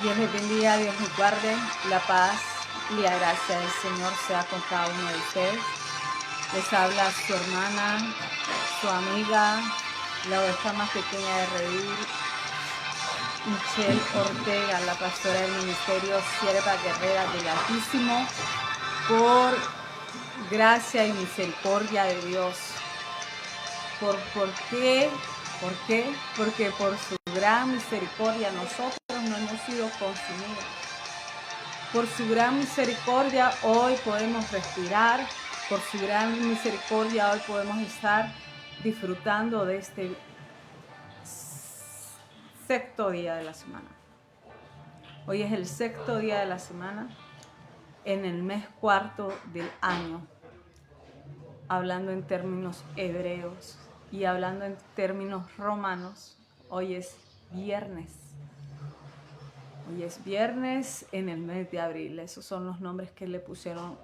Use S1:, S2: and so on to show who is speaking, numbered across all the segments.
S1: Dios les bendiga, Dios les guarde, la paz y la gracia del Señor sea con cada uno de ustedes. Les habla su hermana, su amiga, la oveja más pequeña de Redil, Michelle Ortega, la pastora del ministerio Sierva Guerrera del Altísimo, por gracia y misericordia de Dios. ¿Por qué? ¿Por qué? Porque por su gran misericordia nosotros no hemos sido consumidos. Por su gran misericordia hoy podemos respirar, por su gran misericordia hoy podemos estar disfrutando de este sexto día de la semana. Hoy es el sexto día de la semana en el mes cuarto del año, hablando en términos hebreos y hablando en términos romanos. Hoy es viernes. Hoy es viernes en el mes de abril. Esos son los nombres que le pusieron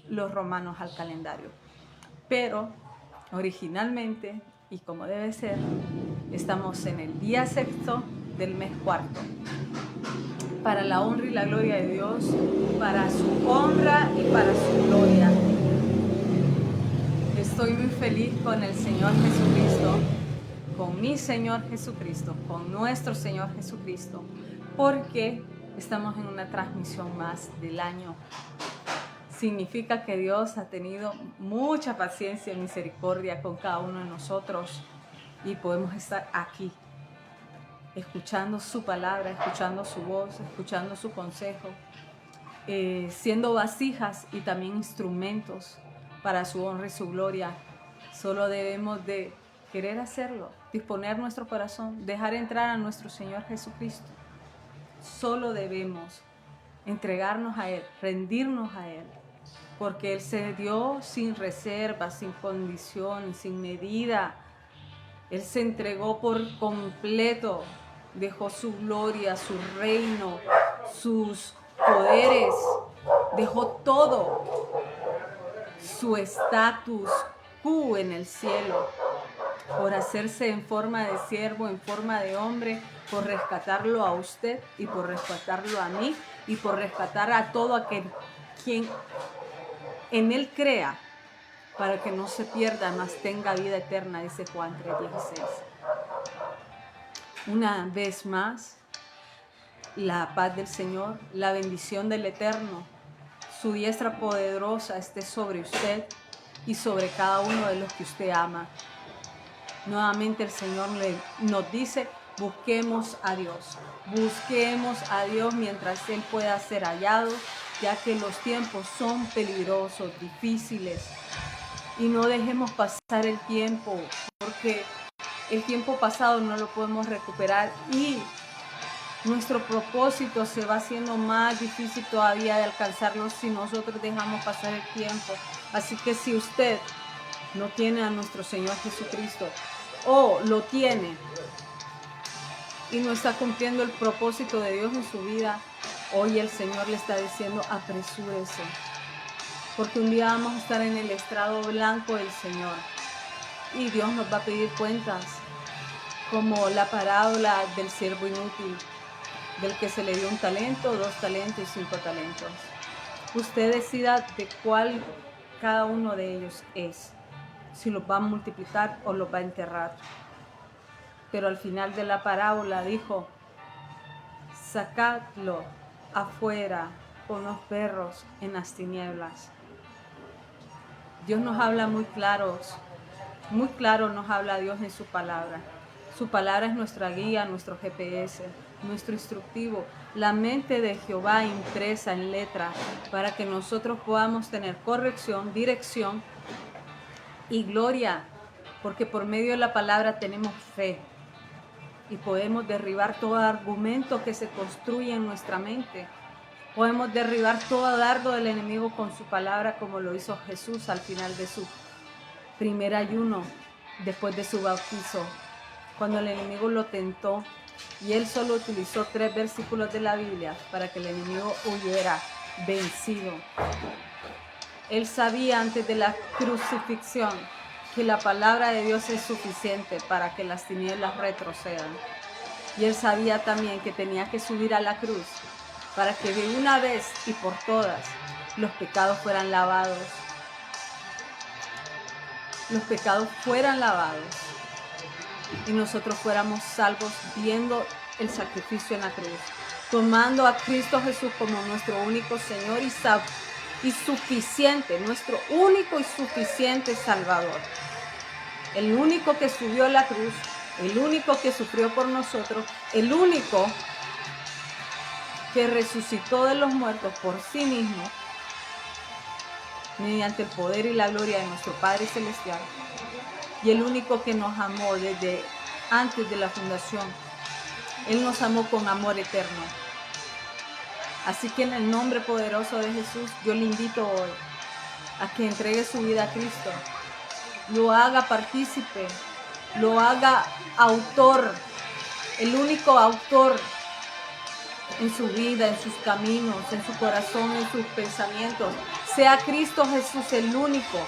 S1: los romanos al calendario. Pero originalmente, y como debe ser, estamos en el día sexto del mes cuarto. Para la honra y la gloria de Dios, para su honra y para su gloria. Estoy muy feliz con el Señor Jesucristo, con mi Señor Jesucristo, con nuestro Señor Jesucristo, porque estamos en una transmisión más del año. Significa que Dios ha tenido mucha paciencia y misericordia con cada uno de nosotros y podemos estar aquí, escuchando su palabra, escuchando su voz, escuchando su consejo, siendo vasijas y también instrumentos para su honra y su gloria. Solo debemos de querer hacerlo, disponer nuestro corazón, dejar entrar a nuestro Señor Jesucristo. Solo debemos entregarnos a Él, rendirnos a Él, porque Él se dio sin reserva, sin condición, sin medida. Él se entregó por completo, dejó su gloria, su reino, sus poderes, dejó todo, su estatus quo en el cielo, por hacerse en forma de siervo, en forma de hombre, por rescatarlo a usted y por rescatarlo a mí y por rescatar a todo aquel quien en Él crea, para que no se pierda, mas tenga vida eterna, dice Juan 3:16. Una vez más, la paz del Señor, la bendición del Eterno, su diestra poderosa esté sobre usted y sobre cada uno de los que usted ama. Nuevamente el Señor nos dice, busquemos a Dios mientras Él pueda ser hallado, ya que los tiempos son peligrosos, difíciles. Y no dejemos pasar el tiempo, porque el tiempo pasado no lo podemos recuperar y nuestro propósito se va haciendo más difícil todavía de alcanzarlo si nosotros dejamos pasar el tiempo. Así que si usted no tiene a nuestro Señor Jesucristo o lo tiene y no está cumpliendo el propósito de Dios en su vida, hoy el Señor le está diciendo apresúrese, porque un día vamos a estar en el estrado blanco del Señor y Dios nos va a pedir cuentas, como la parábola del siervo inútil, del que se le dio 1 talento, 2 talentos y 5 talentos. Usted decida de cuál cada uno de ellos es, si los va a multiplicar o los va a enterrar. Pero al final de la parábola dijo, sacadlo afuera con los perros en las tinieblas. Dios nos habla muy claro nos habla Dios en su palabra. Su palabra es nuestra guía, nuestro GPS, nuestro instructivo, la mente de Jehová impresa en letra para que nosotros podamos tener corrección, dirección y gloria, porque por medio de la palabra tenemos fe y podemos derribar todo argumento que se construye en nuestra mente. Podemos derribar todo dardo del enemigo con su palabra, como lo hizo Jesús al final de su primer ayuno, después de su bautizo, cuando el enemigo lo tentó y él solo utilizó 3 versículos de la Biblia para que el enemigo huyera vencido. Él sabía antes de la crucifixión que la palabra de Dios es suficiente para que las tinieblas retrocedan. Y Él sabía también que tenía que subir a la cruz para que de una vez y por todas los pecados fueran lavados. Los pecados fueran lavados y nosotros fuéramos salvos viendo el sacrificio en la cruz, tomando a Cristo Jesús como nuestro único Señor y suficiente, nuestro único y suficiente Salvador. El único que subió a la cruz, el único que sufrió por nosotros, el único que resucitó de los muertos por sí mismo, mediante el poder y la gloria de nuestro Padre Celestial, y el único que nos amó desde antes de la fundación. Él nos amó con amor eterno. Así que en el nombre poderoso de Jesús, yo le invito hoy a que entregue su vida a Cristo, lo haga partícipe, lo haga autor, el único autor en su vida, en sus caminos, en su corazón, en sus pensamientos. Sea Cristo Jesús el único,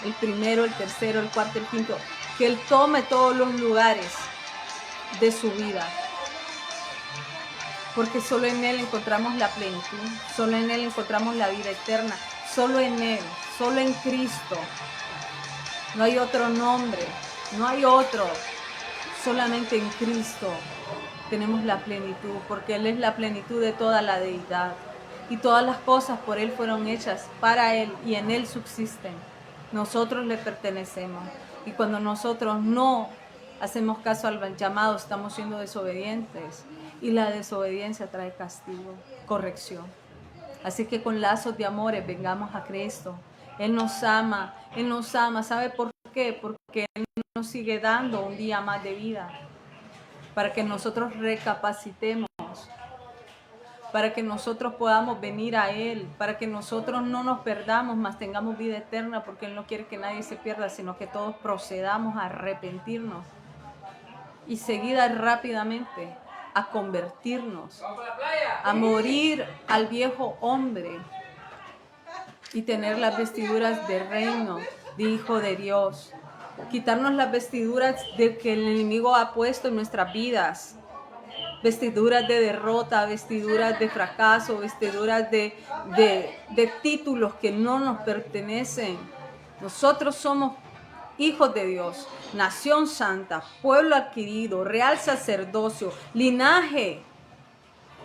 S1: el primero, el tercero, el cuarto, el quinto, que Él tome todos los lugares de su vida. Porque solo en Él encontramos la plenitud, solo en Él encontramos la vida eterna, solo en Él, solo en Cristo. No hay otro nombre, no hay otro, solamente en Cristo tenemos la plenitud, porque Él es la plenitud de toda la deidad. Y todas las cosas por Él fueron hechas para Él y en Él subsisten. Nosotros le pertenecemos. Y cuando nosotros no hacemos caso al llamado, estamos siendo desobedientes. Y la desobediencia trae castigo, corrección. Así que con lazos de amores vengamos a Cristo. Él nos ama, Él nos ama. ¿Sabe por qué? Porque Él nos sigue dando un día más de vida. Para que nosotros recapacitemos. Para que nosotros podamos venir a Él. Para que nosotros no nos perdamos, mas tengamos vida eterna. Porque Él no quiere que nadie se pierda, sino que todos procedamos a arrepentirnos. Y seguida rápidamente a convertirnos, a morir al viejo hombre y tener las vestiduras de reino, de hijo de Dios. Quitarnos las vestiduras de que el enemigo ha puesto en nuestras vidas. Vestiduras de derrota, vestiduras de fracaso, vestiduras de títulos que no nos pertenecen. Nosotros somos hijos de Dios, nación santa, pueblo adquirido, real sacerdocio, linaje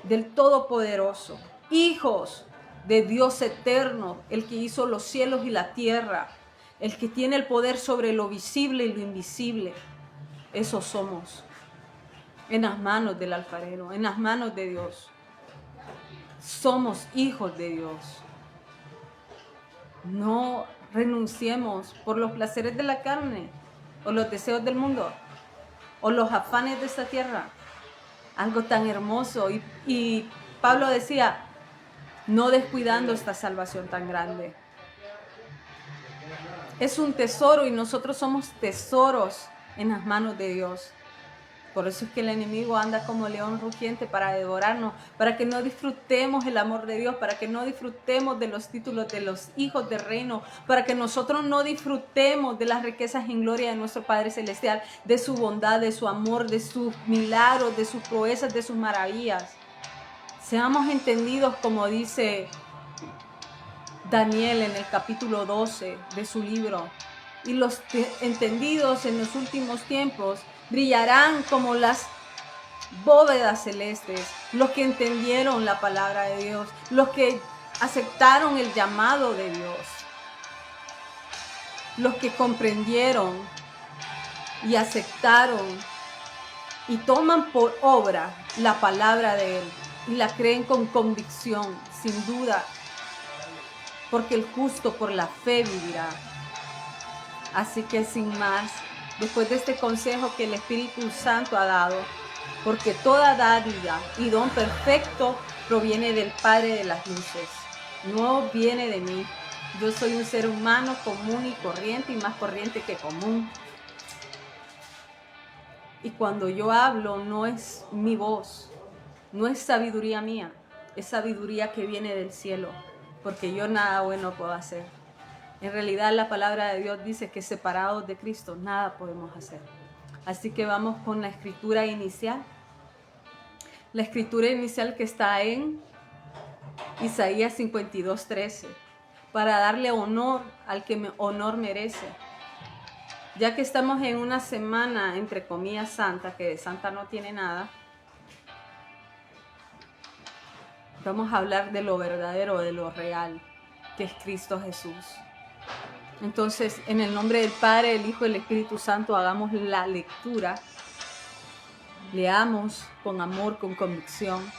S1: del Todopoderoso, hijos de Dios eterno, el que hizo los cielos y la tierra, el que tiene el poder sobre lo visible y lo invisible. Esos somos, en las manos del alfarero, en las manos de Dios. Somos hijos de Dios. No renunciemos por los placeres de la carne o los deseos del mundo o los afanes de esta tierra. Algo tan hermoso. Y Pablo decía, no descuidando esta salvación tan grande. Es un tesoro y nosotros somos tesoros en las manos de Dios. Por eso es que el enemigo anda como león rugiente para devorarnos, para que no disfrutemos el amor de Dios, para que no disfrutemos de los títulos de los hijos del reino, para que nosotros no disfrutemos de las riquezas en gloria de nuestro Padre Celestial, de su bondad, de su amor, de sus milagros, de sus proezas, de sus maravillas. Seamos entendidos como dice Daniel en el capítulo 12 de su libro. Y los entendidos en los últimos tiempos brillarán como las bóvedas celestes, los que entendieron la palabra de Dios, los que aceptaron el llamado de Dios, los que comprendieron y aceptaron y toman por obra la palabra de Él y la creen con convicción, sin duda, porque el justo por la fe vivirá. Así que sin más, después de este consejo que el Espíritu Santo ha dado, porque toda dádiva y don perfecto proviene del Padre de las luces, no viene de mí. Yo soy un ser humano común y corriente, y más corriente que común. Y cuando yo hablo no es mi voz, no es sabiduría mía, es sabiduría que viene del cielo, porque yo nada bueno puedo hacer. En realidad la palabra de Dios dice que separados de Cristo nada podemos hacer. Así que vamos con la escritura inicial. La escritura inicial que está en Isaías 52:13, para darle honor al que honor merece. Ya que estamos en una semana, entre comillas, santa, que de santa no tiene nada, vamos a hablar de lo verdadero, de lo real, que es Cristo Jesús. Entonces, en el nombre del Padre, del Hijo y del Espíritu Santo, hagamos la lectura. Leamos con amor, con convicción,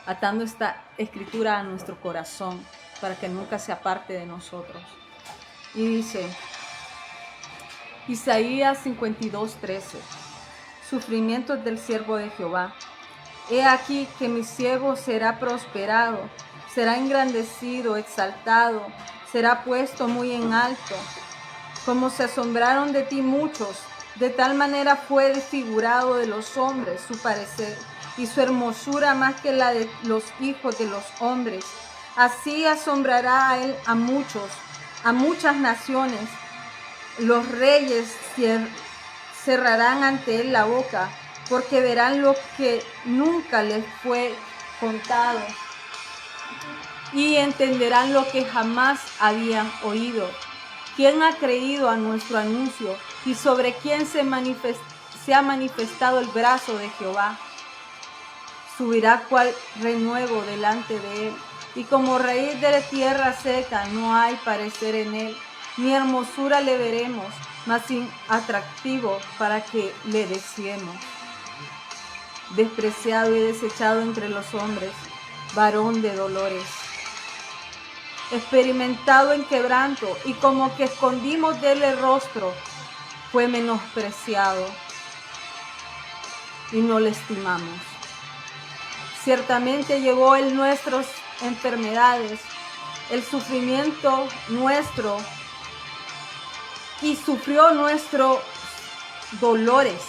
S1: atando esta escritura a nuestro corazón para que nunca se aparte de nosotros. Y dice, Isaías 52:13, sufrimientos del siervo de Jehová. He aquí que mi siervo será prosperado, será engrandecido, exaltado, será puesto muy en alto. Como se asombraron de ti muchos, de tal manera fue desfigurado de los hombres su parecer, y su hermosura más que la de los hijos de los hombres. Así asombrará a él a muchos, a muchas naciones. Los reyes cerrarán ante él la boca, porque verán lo que nunca les fue contado y entenderán lo que jamás habían oído. ¿Quién ha creído a nuestro anuncio y sobre quién se ha manifestado el brazo de Jehová? Subirá cual renuevo delante de él, y como raíz de la tierra seca no hay parecer en él, ni hermosura le veremos, mas sin atractivo para que le deseemos. Despreciado y desechado entre los hombres, varón de dolores, experimentado en quebranto, y como que escondimos de él el rostro, fue menospreciado y no le estimamos. Ciertamente llevó él nuestras enfermedades, el sufrimiento nuestro, y sufrió nuestros dolores,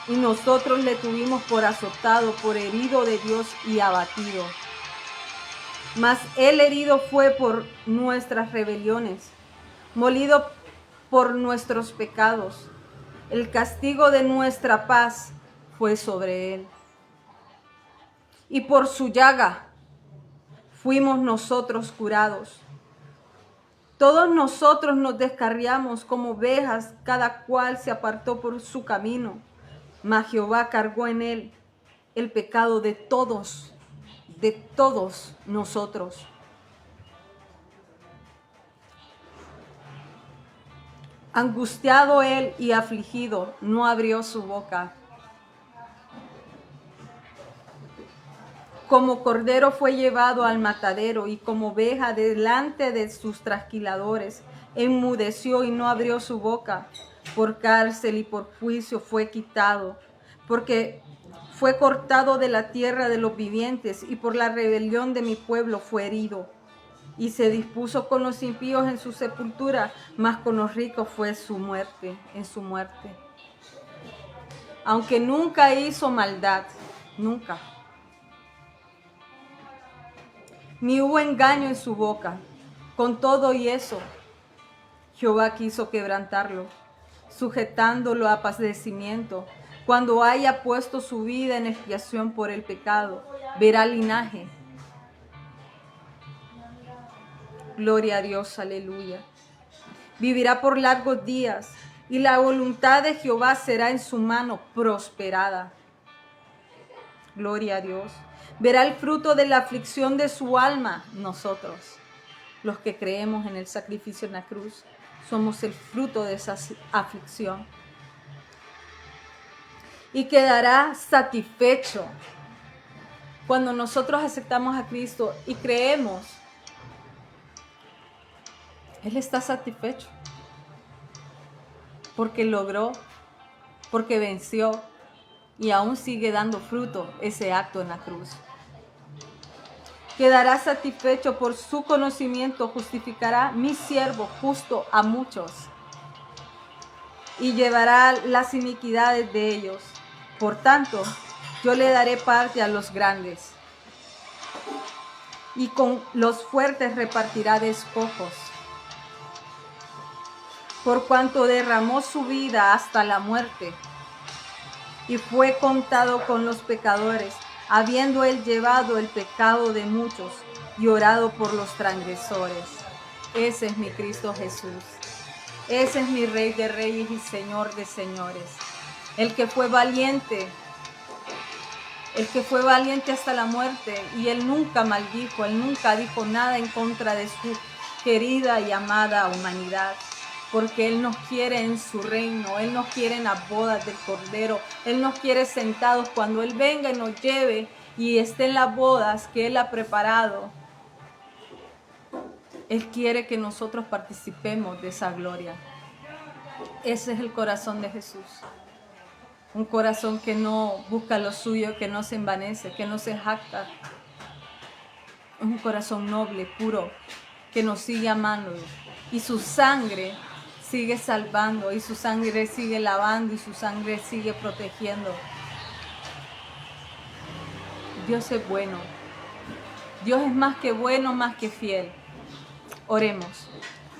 S1: y nosotros le tuvimos por azotado, por herido de Dios y abatido. Mas él herido fue por nuestras rebeliones, molido por nuestros pecados. El castigo de nuestra paz fue sobre él, y por su llaga fuimos nosotros curados. Todos nosotros nos descarriamos como ovejas, cada cual se apartó por su camino, mas Jehová cargó en él el pecado de todos nosotros. Angustiado él y afligido, no abrió su boca. Como cordero fue llevado al matadero, y como oveja delante de sus trasquiladores, enmudeció y no abrió su boca. Por cárcel y por juicio fue quitado, porque fue cortado de la tierra de los vivientes, y por la rebelión de mi pueblo fue herido. Y se dispuso con los impíos en su sepultura, mas con los ricos fue su muerte, en su muerte. Aunque nunca hizo maldad, nunca, ni hubo engaño en su boca. Con todo y eso, Jehová quiso quebrantarlo, sujetándolo a padecimiento. Cuando haya puesto su vida en expiación por el pecado, verá linaje. Gloria a Dios, aleluya. Vivirá por largos días, y la voluntad de Jehová será en su mano prosperada. Gloria a Dios. Verá el fruto de la aflicción de su alma. Nosotros, los que creemos en el sacrificio en la cruz, somos el fruto de esa aflicción. Y quedará satisfecho. Cuando nosotros aceptamos a Cristo y creemos, Él está satisfecho. Porque logró, porque venció, y aún sigue dando fruto ese acto en la cruz. Quedará satisfecho por su conocimiento, justificará mi siervo justo a muchos, y llevará las iniquidades de ellos. Por tanto, yo le daré parte a los grandes, y con los fuertes repartirá despojos. Por cuanto derramó su vida hasta la muerte, y fue contado con los pecadores, habiendo él llevado el pecado de muchos y orado por los transgresores. Ese es mi Cristo Jesús. Ese es mi Rey de Reyes y Señor de Señores. El que fue valiente hasta la muerte, y él nunca maldijo, él nunca dijo nada en contra de su querida y amada humanidad, porque él nos quiere en su reino, él nos quiere en las bodas del Cordero, él nos quiere sentados cuando él venga y nos lleve y esté en las bodas que él ha preparado. Él quiere que nosotros participemos de esa gloria. Ese es el corazón de Jesús. Un corazón que no busca lo suyo, que no se envanece, que no se jacta. Es un corazón noble, puro, que nos sigue amando. Y su sangre sigue salvando, y su sangre sigue lavando, y su sangre sigue protegiendo. Dios es bueno. Dios es más que bueno, más que fiel. Oremos.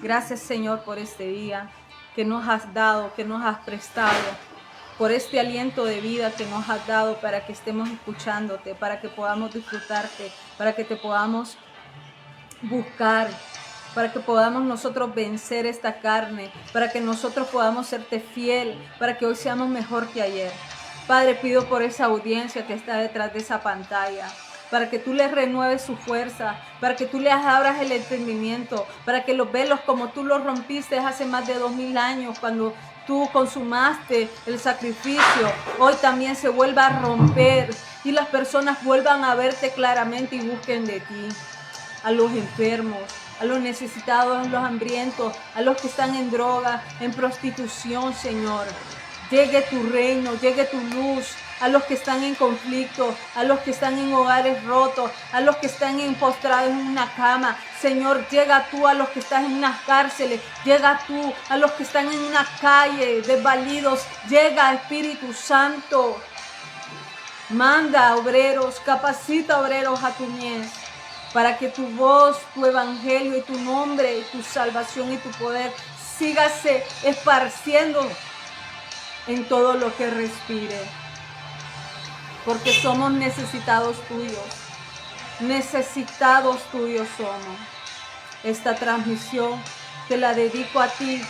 S1: Gracias, Señor, por este día que nos has dado, que nos has prestado, por este aliento de vida que nos has dado para que estemos escuchándote, para que podamos disfrutarte, para que te podamos buscar, para que podamos nosotros vencer esta carne, para que nosotros podamos serte fiel, para que hoy seamos mejor que ayer. Padre, pido por esa audiencia que está detrás de esa pantalla, para que tú les renueves su fuerza, para que tú les abras el entendimiento, para que los velos como tú los rompiste hace más de 2000 años, cuando tú consumaste el sacrificio, hoy también se vuelva a romper y las personas vuelvan a verte claramente y busquen de ti. A los enfermos, a los necesitados, a los hambrientos, a los que están en droga, en prostitución, Señor. Llegue tu reino, llegue tu luz a los que están en conflicto, a los que están en hogares rotos, a los que están postrados en una cama. Señor, llega tú a los que están en unas cárceles, llega tú a los que están en una calle desvalidos. Llega, Espíritu Santo. Manda obreros, capacita obreros a tu mies, para que tu voz, tu evangelio y tu nombre, y tu salvación y tu poder sígase esparciendo en todo lo que respire. Porque somos necesitados tuyos somos. Esta transmisión te la dedico a ti,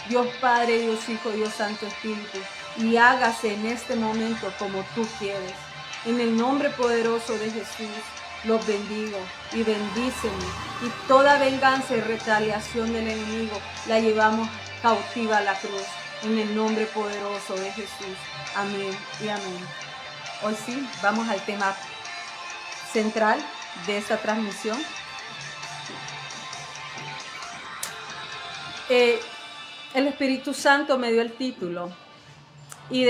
S1: Dios Padre, Dios Hijo, Dios Santo Espíritu, y hágase en este momento como tú quieres. En el nombre poderoso de Jesús, los bendigo y bendíceme, y toda venganza y retaliación del enemigo la llevamos cautiva a la cruz, en el nombre poderoso de Jesús. Amén y amén. Hoy sí, vamos al tema central de esta transmisión. El Espíritu Santo me dio el título y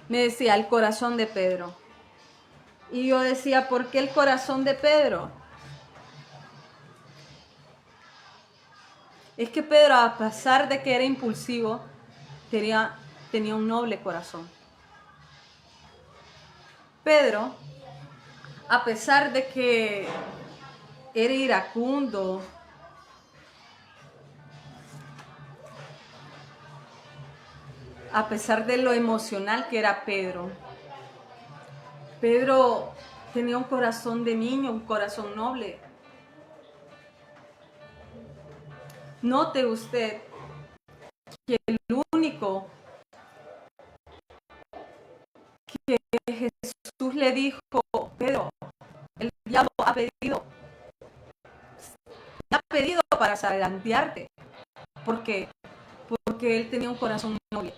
S1: me decía el corazón de Pedro. Y yo decía, ¿por qué el corazón de Pedro? Es que Pedro, a pesar de que era impulsivo, tenía un noble corazón. Pedro, a pesar de que era iracundo, a pesar de lo emocional que era Pedro tenía un corazón de niño, un corazón noble. Note usted que el único que Jesús le dijo, Pedro, el diablo ha pedido para zarandearte, porque él tenía un corazón noble.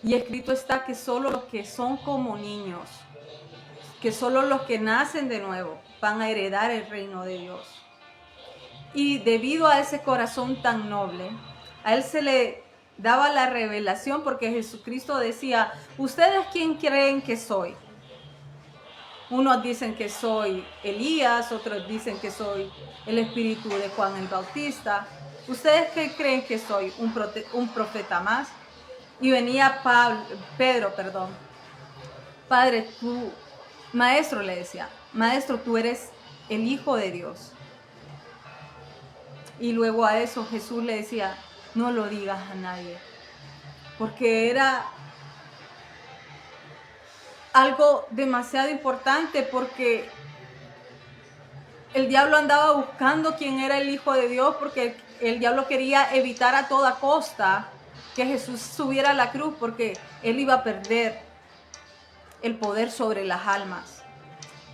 S1: Y escrito está que solo los que son como niños, que solo los que nacen de nuevo van a heredar el reino de Dios. Y debido a ese corazón tan noble, a él se le daba la revelación, porque Jesucristo decía, ¿ustedes quién creen que soy? Unos dicen que soy Elías, otros dicen que soy el espíritu de Juan el Bautista. ¿Ustedes qué creen que soy? ¿Un profeta más? Y venía Pedro, Padre, tú, maestro, le decía, maestro, tú eres el Hijo de Dios. Y luego a eso Jesús le decía, no lo digas a nadie, porque era algo demasiado importante porque el diablo andaba buscando quién era el Hijo de Dios, porque el diablo quería evitar a toda costa que Jesús subiera a la cruz, porque él iba a perder el poder sobre las almas.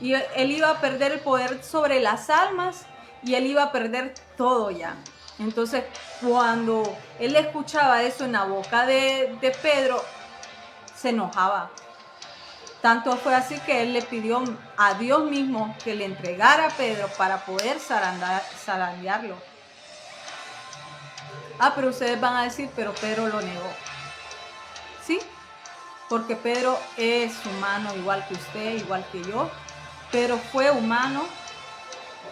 S1: Y él iba a perder el poder sobre las almas y él iba a perder todo ya. Entonces, cuando él escuchaba eso en la boca de Pedro, se enojaba. Tanto fue así que él le pidió a Dios mismo que le entregara a Pedro para poder zarandearlo. Pero ustedes van a decir, pero Pedro lo negó. Sí, porque Pedro es humano igual que usted, igual que yo. Pero fue humano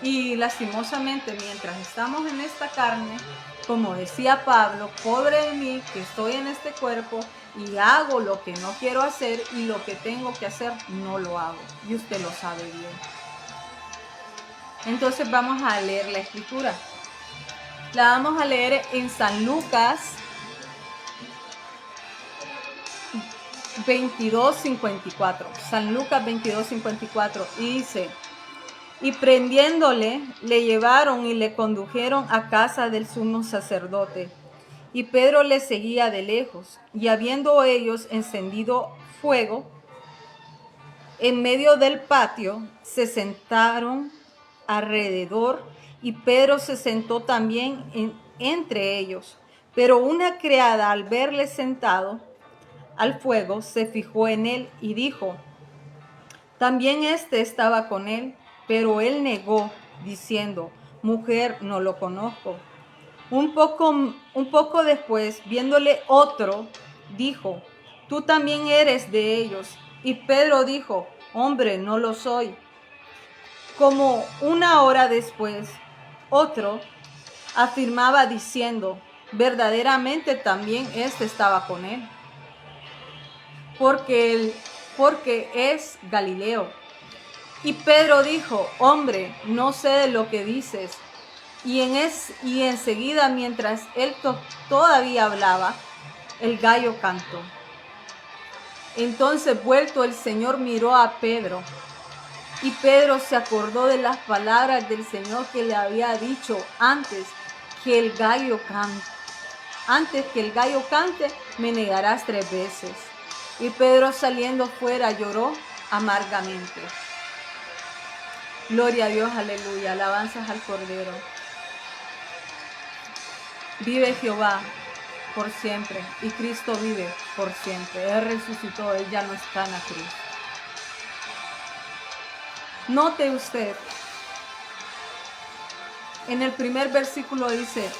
S1: y lastimosamente mientras estamos en esta carne, como decía Pablo, pobre de mí que estoy en este cuerpo y hago lo que no quiero hacer y lo que tengo que hacer no lo hago. Y usted lo sabe bien. Entonces vamos a leer la escritura. La vamos a leer en San Lucas 22:54. San Lucas 22:54 y dice: y prendiéndole, le llevaron y le condujeron a casa del sumo sacerdote. Y Pedro le seguía de lejos. Y habiendo ellos encendido fuego en medio del patio, se sentaron alrededor, y Pedro se sentó también entre ellos. Pero una criada, al verle sentado al fuego, se fijó en él y dijo: también éste estaba con él. Pero él negó, diciendo: mujer, no lo conozco. Un poco después, viéndole otro, dijo: tú también eres de ellos. Y Pedro dijo: hombre, no lo soy. Como una hora después, otro afirmaba diciendo: verdaderamente también éste estaba con él, porque es Galileo. Y Pedro dijo: hombre, no sé de lo que dices. Y enseguida, mientras él todavía hablaba, el gallo cantó. Entonces, vuelto el Señor, miró a Pedro. Y Pedro se acordó de las palabras del Señor que le había dicho: antes que el gallo cante, me negarás 3 veces. Y Pedro, saliendo fuera, lloró amargamente. Gloria a Dios, aleluya, alabanzas al Cordero. Vive Jehová por siempre y Cristo vive por siempre. Él resucitó, Él ya no está en la cruz. Note usted, en el primer versículo dice: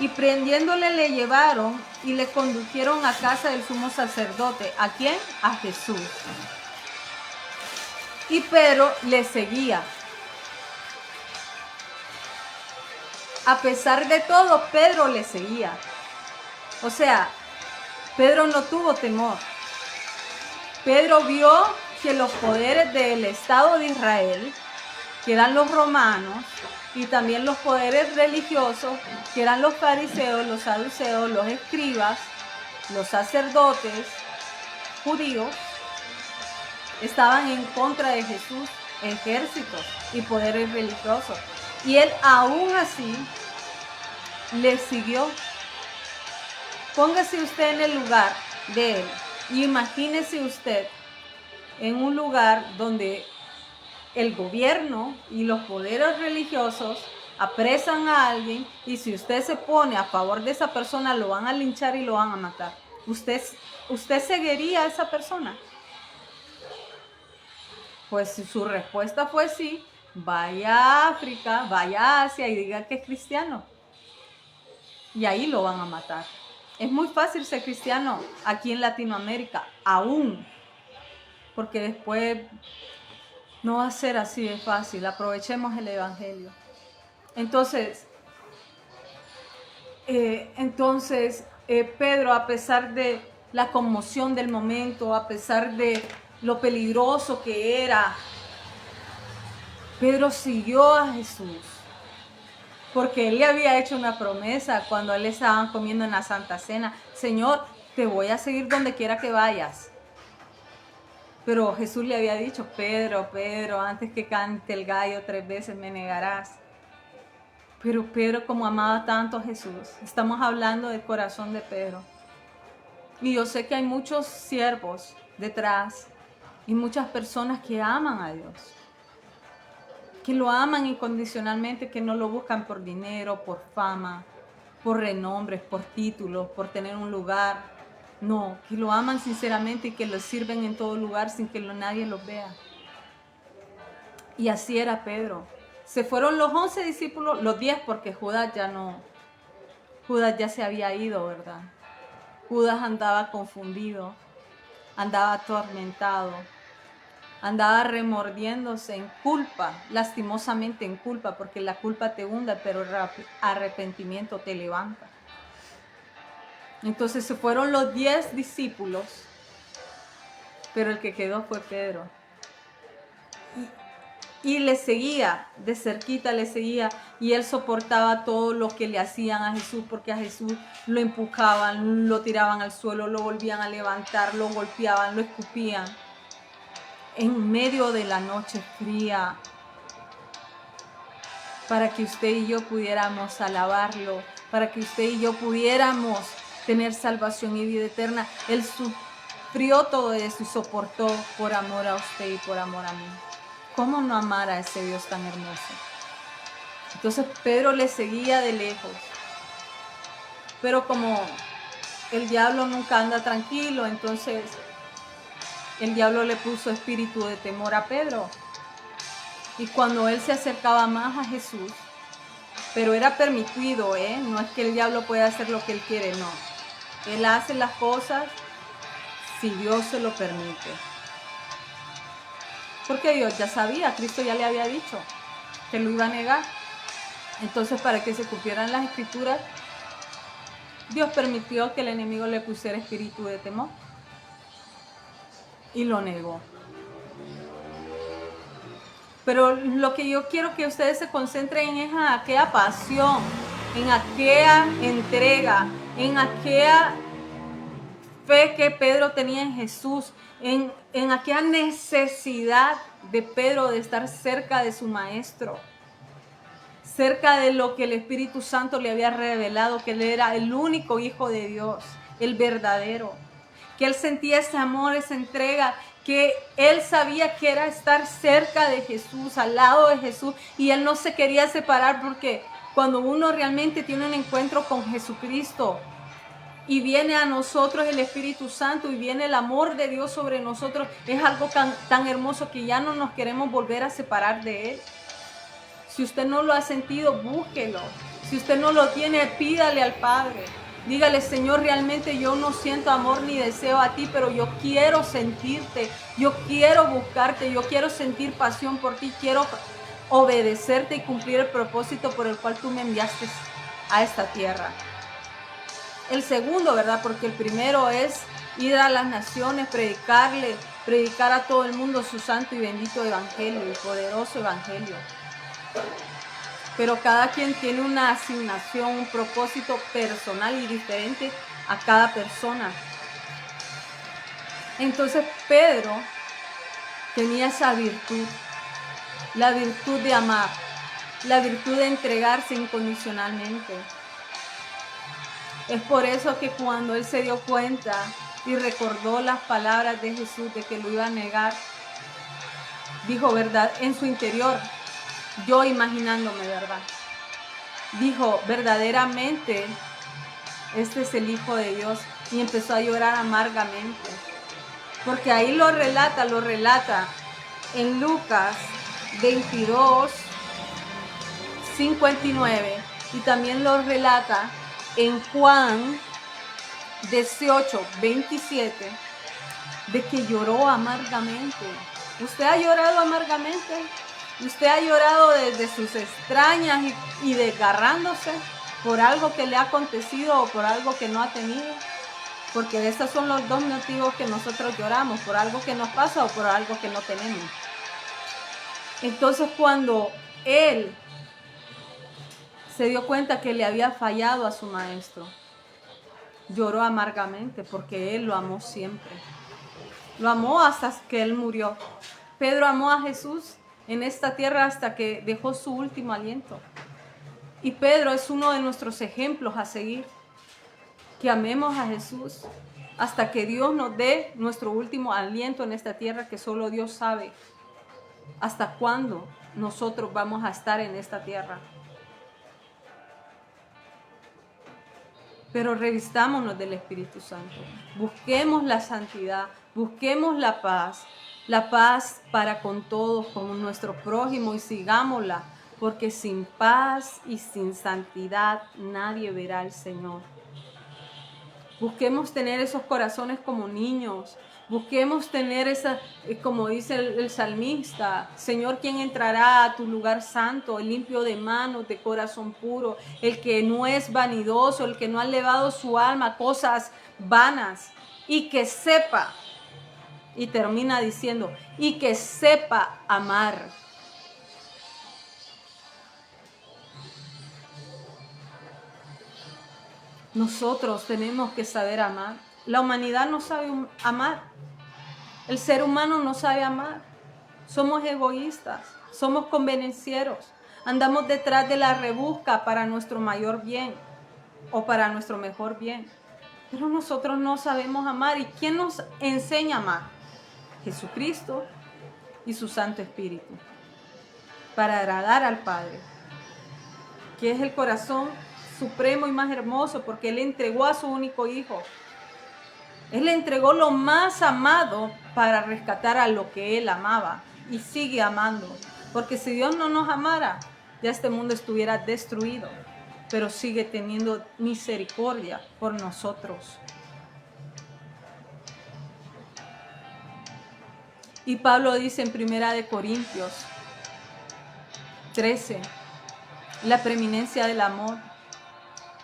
S1: y prendiéndole le llevaron y le condujeron a casa del sumo sacerdote. ¿A quién? A Jesús. Y Pedro le seguía. A pesar de todo, Pedro le seguía. O sea, Pedro no tuvo temor. Pedro vio que los poderes del Estado de Israel, que eran los romanos, y también los poderes religiosos, que eran los fariseos, los saduceos, los escribas, los sacerdotes judíos, estaban en contra de Jesús, ejércitos y poderes religiosos. Y él aún así le siguió. Póngase usted en el lugar de él y imagínese usted en un lugar donde el gobierno y los poderes religiosos apresan a alguien, y si usted se pone a favor de esa persona, lo van a linchar y lo van a matar. ¿Usted seguiría a esa persona? Pues si su respuesta fue sí, vaya a África, vaya a Asia y diga que es cristiano. Y ahí lo van a matar. Es muy fácil ser cristiano aquí en Latinoamérica, aún. Porque después no va a ser así de fácil. Aprovechemos el evangelio. Entonces, Pedro, a pesar de la conmoción del momento, a pesar de lo peligroso que era, Pedro siguió a Jesús, porque él le había hecho una promesa cuando él estaban comiendo en la Santa Cena: Señor, te voy a seguir donde quiera que vayas. Pero Jesús le había dicho, Pedro, Pedro, antes que cante el gallo 3 veces me negarás. Pero Pedro, como amaba tanto a Jesús, estamos hablando del corazón de Pedro. Y yo sé que hay muchos siervos detrás y muchas personas que aman a Dios, que lo aman incondicionalmente, que no lo buscan por dinero, por fama, por renombres, por títulos, por tener un lugar. No, que lo aman sinceramente y que lo sirven en todo lugar sin que nadie los vea. Y así era Pedro. Se fueron los 11 discípulos, los 10 porque Judas ya se había ido, ¿verdad? Judas andaba confundido, andaba atormentado, andaba remordiéndose en culpa, lastimosamente en culpa, porque la culpa te hunde, pero el arrepentimiento te levanta. Entonces se fueron los 10 discípulos, pero el que quedó fue Pedro. Y le seguía, de cerquita le seguía, y él soportaba todo lo que le hacían a Jesús, porque a Jesús lo empujaban, lo tiraban al suelo, lo volvían a levantar, lo golpeaban, lo escupían. En medio de la noche fría, para que usted y yo pudiéramos alabarlo, para que usted y yo pudiéramos tener salvación y vida eterna. Él sufrió todo eso y soportó por amor a usted y por amor a mí. ¿Cómo no amar a ese Dios tan hermoso? Entonces Pedro le seguía de lejos. Pero como el diablo nunca anda tranquilo, entonces el diablo le puso espíritu de temor a Pedro. Y cuando él se acercaba más a Jesús, pero era permitido, no es que el diablo pueda hacer lo que él quiere, no. Él hace las cosas si Dios se lo permite. Porque Dios ya sabía, Cristo ya le había dicho que lo iba a negar. Entonces, para que se cumplieran las escrituras, Dios permitió que el enemigo le pusiera espíritu de temor y lo negó. Pero lo que yo quiero que ustedes se concentren es en aquella pasión, en aquella entrega, en aquella fe que Pedro tenía en Jesús, en aquella necesidad de Pedro de estar cerca de su maestro, cerca de lo que el Espíritu Santo le había revelado, que él era el único hijo de Dios, el verdadero, que él sentía ese amor, esa entrega, que él sabía que era estar cerca de Jesús, al lado de Jesús, y él no se quería separar, porque cuando uno realmente tiene un encuentro con Jesucristo y viene a nosotros el Espíritu Santo y viene el amor de Dios sobre nosotros, es algo tan hermoso que ya no nos queremos volver a separar de Él. Si usted no lo ha sentido, búsquelo. Si usted no lo tiene, pídale al Padre. Dígale, Señor, realmente yo no siento amor ni deseo a ti, pero yo quiero sentirte, yo quiero buscarte, yo quiero sentir pasión por ti, quiero obedecerte y cumplir el propósito por el cual tú me enviaste a esta tierra. El segundo, ¿verdad? Porque el primero es ir a las naciones, predicar a todo el mundo su santo y bendito evangelio, el poderoso evangelio. Pero cada quien tiene una asignación, un propósito personal y diferente a cada persona. Entonces Pedro tenía esa virtud, la virtud de amar, la virtud de entregarse incondicionalmente. Es por eso que cuando él se dio cuenta y recordó las palabras de Jesús de que lo iba a negar, dijo, ¿verdad? En su interior, yo imaginándome, ¿verdad? Dijo, verdaderamente, este es el Hijo de Dios, y empezó a llorar amargamente. Porque ahí lo relata en Lucas 22, 59, y también lo relata en Juan 18, 27, de que lloró amargamente. ¿Usted ha llorado amargamente? ¿Usted ha llorado desde sus extrañas y desgarrándose por algo que le ha acontecido o por algo que no ha tenido? Porque esos son los dos motivos que nosotros lloramos, por algo que nos pasa o por algo que no tenemos. Entonces, cuando él se dio cuenta que le había fallado a su maestro, lloró amargamente porque él lo amó siempre. lo amó hasta que Él murió. Pedro amó a Jesús en esta tierra hasta que dejó su último aliento. Y Pedro es uno de nuestros ejemplos a seguir. Que amemos a Jesús hasta que Dios nos dé nuestro último aliento en esta tierra, que solo Dios sabe hasta cuándo nosotros vamos a estar en esta tierra. Pero revistámonos del Espíritu Santo. Busquemos la santidad, busquemos la paz para con todos, con nuestro prójimo, y sigámosla, porque sin paz y sin santidad nadie verá al Señor. Busquemos tener esos corazones como niños. Busquemos tener esa, como dice el salmista, Señor, ¿quién entrará a tu lugar santo? El limpio de manos, de corazón puro, el que no es vanidoso, el que no ha elevado su alma a cosas vanas, y que sepa, y termina diciendo, y que sepa amar. Nosotros tenemos que saber amar. La humanidad no sabe amar. El ser humano no sabe amar. Somos egoístas, somos convenencieros. Andamos detrás de la rebusca para nuestro mayor bien o para nuestro mejor bien. Pero nosotros no sabemos amar. ¿Y quién nos enseña a amar? Jesucristo y su Santo Espíritu. Para agradar al Padre, que es el corazón supremo y más hermoso, porque Él entregó a su único Hijo. Él le entregó lo más amado para rescatar a lo que Él amaba y sigue amando. Porque si Dios no nos amara, ya este mundo estuviera destruido, pero sigue teniendo misericordia por nosotros. Y Pablo dice en 1 Corintios 13, la preeminencia del amor.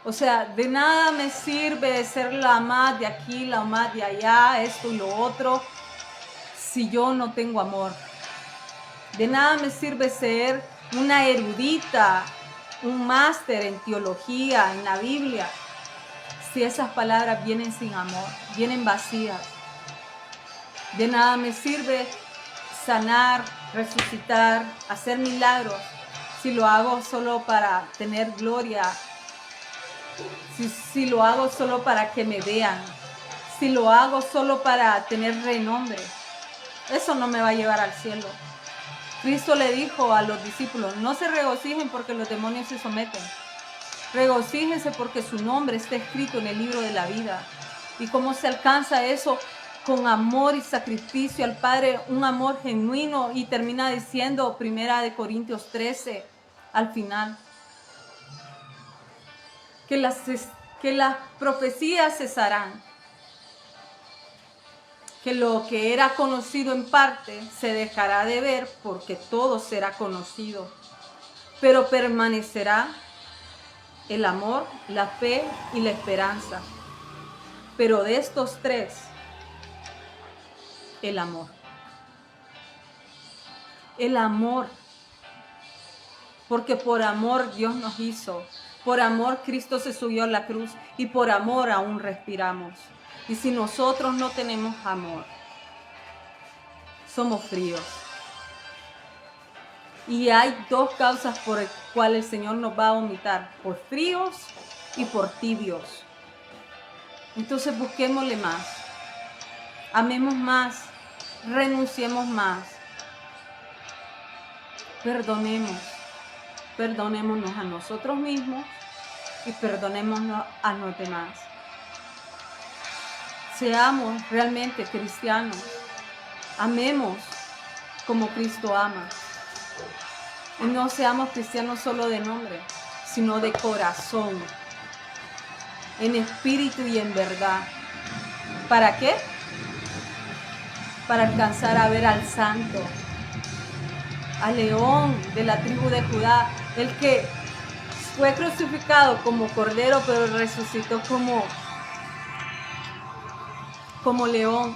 S1: O sea, de nada me sirve ser la más de aquí, la más de allá, esto y lo otro, si yo no tengo amor. De nada me sirve ser una erudita, un máster en teología, en la Biblia, si esas palabras vienen sin amor, vienen vacías. De nada me sirve sanar, resucitar, hacer milagros, si lo hago solo para tener gloria, si lo hago solo para que me vean, si lo hago solo para tener renombre. Eso no me va a llevar al cielo. Cristo le dijo a los discípulos, no se regocijen porque los demonios se someten. Regocíjense porque su nombre está escrito en el libro de la vida. ¿Y cómo se alcanza eso? Con amor y sacrificio al Padre, un amor genuino. Y termina diciendo 1 Corintios 13 al final, que las profecías cesarán, que lo que era conocido en parte se dejará de ver, porque todo será conocido, pero permanecerá el amor, la fe y la esperanza. Pero de estos tres, el amor. El amor. Porque por amor Dios nos hizo. Por amor Cristo se subió a la cruz y por amor aún respiramos. Y si nosotros no tenemos amor, somos fríos. Y hay dos causas por las cuales el Señor nos va a vomitar: por fríos y por tibios. Entonces busquémosle más, amemos más, renunciemos más, perdonémonos a nosotros mismos y perdonémonos a los demás. Seamos realmente cristianos, amemos como Cristo ama. Y no seamos cristianos solo de nombre, sino de corazón, en espíritu y en verdad. ¿Para qué? Para alcanzar a ver al Santo, al León de la tribu de Judá, el que fue crucificado como cordero, pero resucitó como león,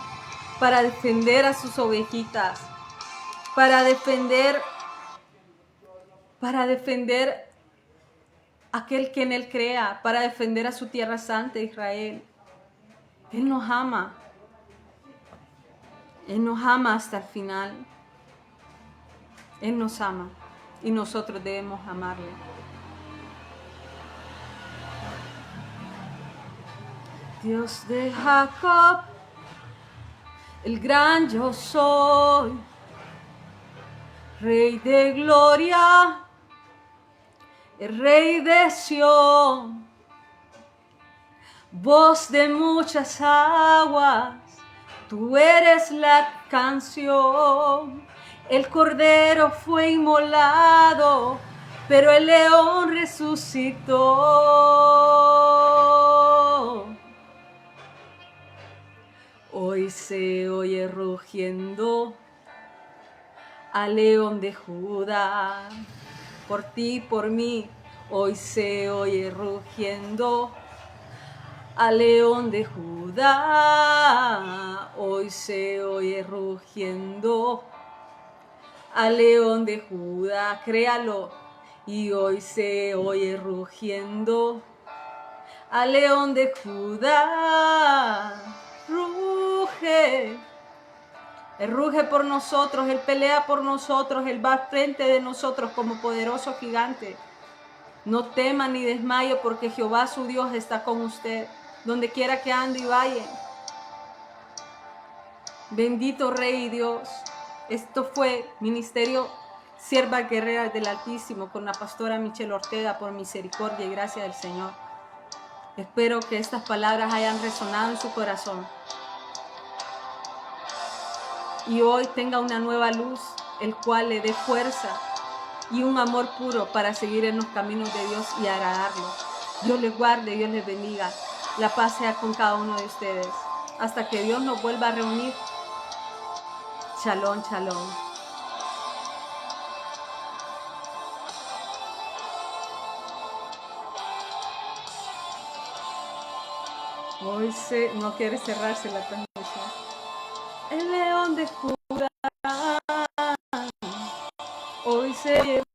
S1: para defender a sus ovejitas, para defender aquel que en Él crea, para defender a su tierra santa, Israel. Él nos ama. Él nos ama hasta el final. Él nos ama y nosotros debemos amarle. Dios de Jacob, el gran yo soy, Rey de gloria, el Rey de Sión, voz de muchas aguas, tú eres la canción. El cordero fue inmolado, pero el león resucitó. Hoy se oye rugiendo al león de Judá. Por ti, por mí, hoy se oye rugiendo al león de Judá. Hoy se oye rugiendo al león de Judá, créalo. Y hoy se oye rugiendo al león de Judá. Ruge. Él ruge por nosotros, Él pelea por nosotros, Él va al frente de nosotros como poderoso gigante. No tema ni desmayo, porque Jehová su Dios está con usted, donde quiera que ande y vaya. Bendito Rey y Dios. Esto fue Ministerio Sierva Guerrera del Altísimo con la pastora Michelle Ortega, por misericordia y gracia del Señor. Espero que estas palabras hayan resonado en su corazón y hoy tenga una nueva luz, el cual le dé fuerza y un amor puro para seguir en los caminos de Dios y agradarlo. Dios les guarde, Dios les bendiga. La paz sea con cada uno de ustedes. Hasta que Dios nos vuelva a reunir. Shalom, shalom. Hoy no quiere cerrarse la transmisión. El león de Judá hoy se lleva